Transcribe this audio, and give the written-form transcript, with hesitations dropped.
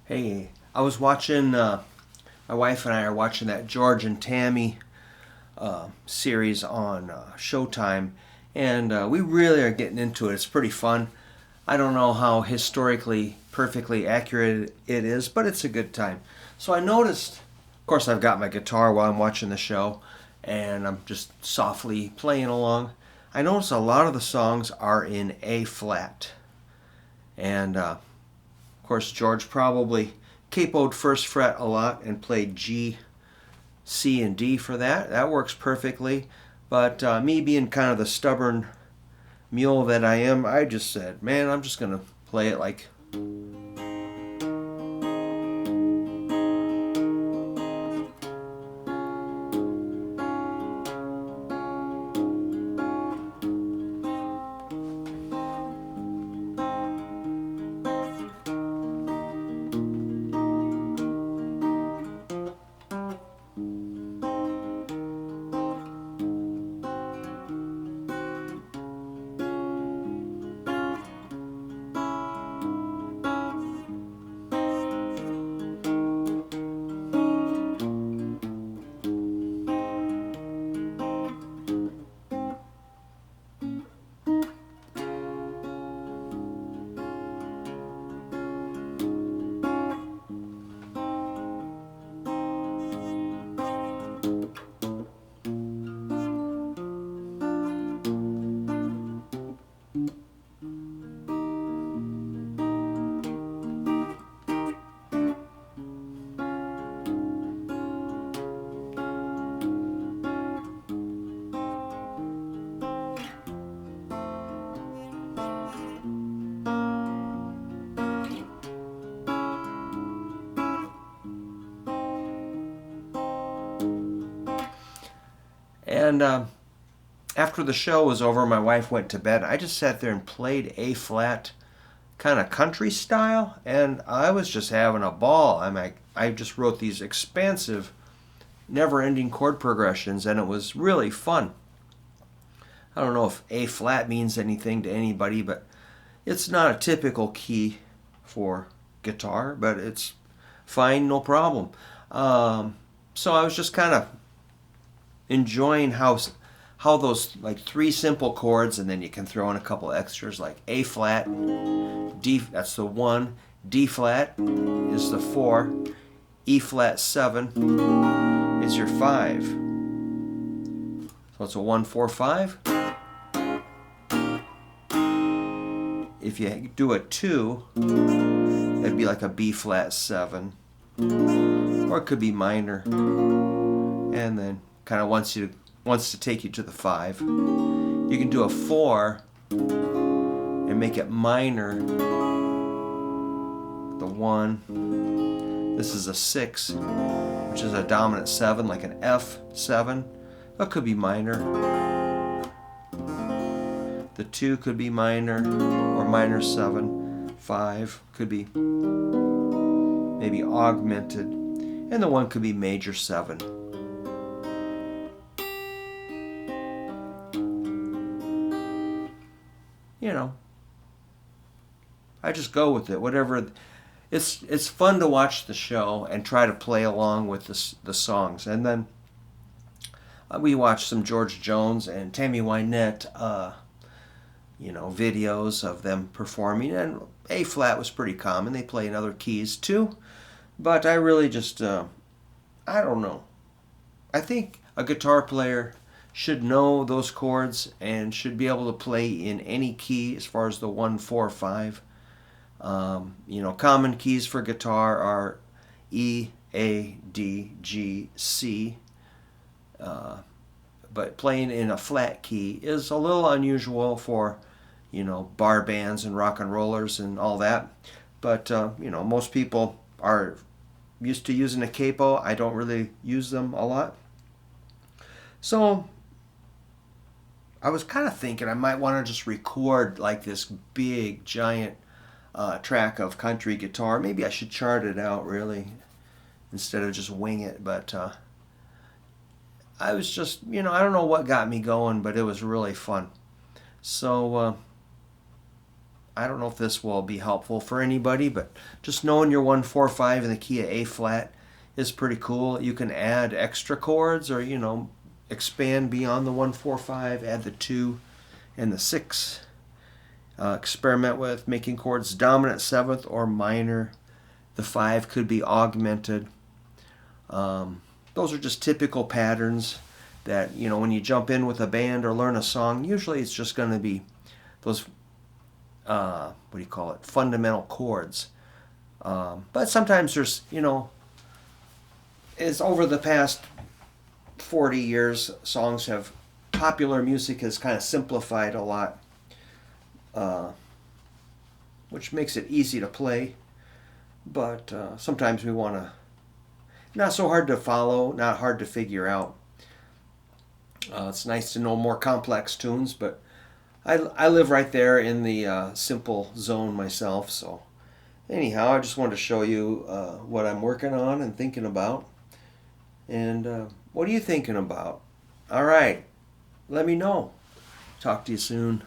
Hey, I was watching, my wife and I are watching that George and Tammy series on Showtime, and we really are getting into it. It's pretty fun. I don't know how historically perfectly accurate it is, but it's a good time. So I noticed, of course, I've got my guitar while I'm watching the show, and I'm just softly playing along. I noticed a lot of the songs are in A flat, and of course, George probably capoed first fret a lot and played G, C, and D for that. That works perfectly. But me being kind of the stubborn mule that I am, I just said, man, I'm just going to play it like. And after the show was over, my wife went to bed. I just sat there and played A flat, kind of country style, and I was just having a ball. I just wrote these expansive, never-ending chord progressions, and it was really fun. I don't know if A flat means anything to anybody, but it's not a typical key for guitar, but it's fine, no problem. So I was just kind of enjoying how those like three simple chords, and then you can throw in a couple extras like A flat, D, that's the 1, D flat is the 4, E flat 7 is your 5. So it's a 1 4 5. If you do a 2, that'd be like a B flat 7, or it could be minor, and then kind of wants to take you to the 5. You can do a 4 and make it minor, the 1. This is a 6, which is a dominant 7, like an F7. That could be minor. The 2 could be minor or minor 7. 5 could be maybe augmented, and the 1 could be major 7. You know, I just go with it. Whatever, it's fun to watch the show and try to play along with the songs. And then we watched some George Jones and Tammy Wynette, videos of them performing. And A flat was pretty common. They play in other keys too, but I really just, I don't know. I think a guitar player should know those chords and should be able to play in any key as far as the 1 4 5. Common keys for guitar are E, A, D, G, C. But playing in a flat key is a little unusual for, bar bands and rock and rollers and all that. But, most people are used to using a capo. I don't really use them a lot. So I was kind of thinking I might want to just record like this big, giant track of country guitar. Maybe I should chart it out, really, instead of just wing it. But I was just, I don't know what got me going, but it was really fun. So I don't know if this will be helpful for anybody, but just knowing your 1-4-5 in the key of A flat is pretty cool. You can add extra chords, or expand beyond the 1-4-5, add the 2 and the 6. Experiment with making chords dominant 7th or minor. The 5 could be augmented. Those are just typical patterns that, when you jump in with a band or learn a song, usually it's just going to be those, fundamental chords. But sometimes there's, it's over the past 40 years, popular music has kind of simplified a lot, which makes it easy to play. But sometimes we want to, not so hard to follow, not hard to figure out. It's nice to know more complex tunes, but I live right there in the simple zone myself. So anyhow, I just wanted to show you what I'm working on and thinking about. And what are you thinking about? All right, let me know. Talk to you soon.